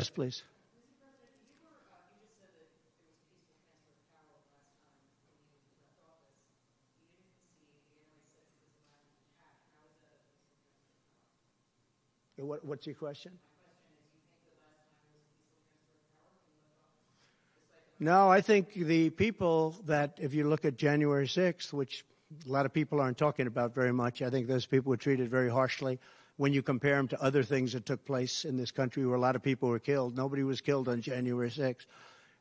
Yes, please. What's your question? No, I think the people that, if you look at January 6th, which a lot of people aren't talking about very much, I think those people were treated very harshly when you compare them to other things that took place in this country where a lot of people were killed. Nobody was killed on January 6th.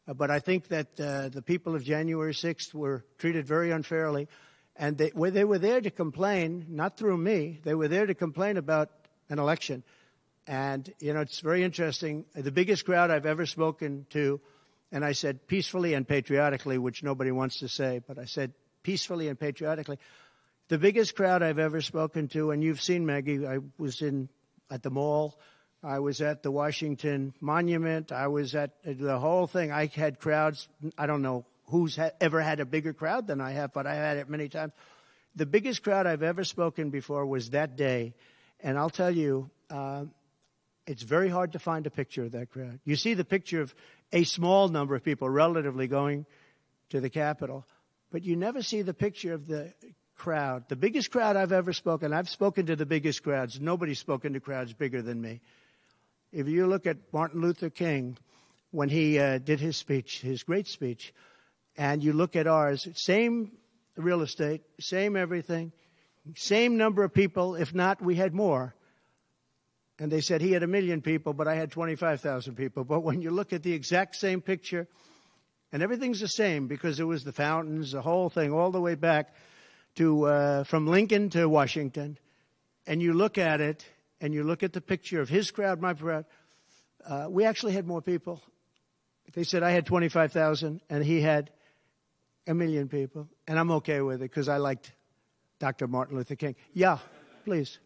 But I think that the people of January 6th were treated very unfairly. And they were there to complain, not through me. They were there to complain about an election. And, you know, it's very interesting. The biggest crowd I've ever spoken to, and I said peacefully and patriotically, which nobody wants to say, but I said peacefully and patriotically. The biggest crowd I've ever spoken to, and you've seen, Maggie, I was at the mall. I was at the Washington Monument. I was at the whole thing. I had crowds. I don't know who's ever had a bigger crowd than I have, but I had it many times. The biggest crowd I've ever spoken before was that day. And I'll tell you, it's very hard to find a picture of that crowd. You see the picture of a small number of people relatively going to the Capitol, but you never see the picture of the crowd. The biggest crowd I've ever spoken, I've spoken to the biggest crowds. Nobody's spoken to crowds bigger than me. If you look at Martin Luther King, when he did his speech, his great speech, and you look at ours, same real estate, same everything, same number of people, if not, we had more. And they said he had 1 million people, but I had 25,000 people. But when you look at the exact same picture, and everything's the same because it was the fountains, the whole thing, all the way back to from Lincoln to Washington, and you look at it, and you look at the picture of his crowd, my crowd, we actually had more people. They said I had 25,000, and he had 1 million people. And I'm okay with it because I liked Dr. Martin Luther King. Yeah, please.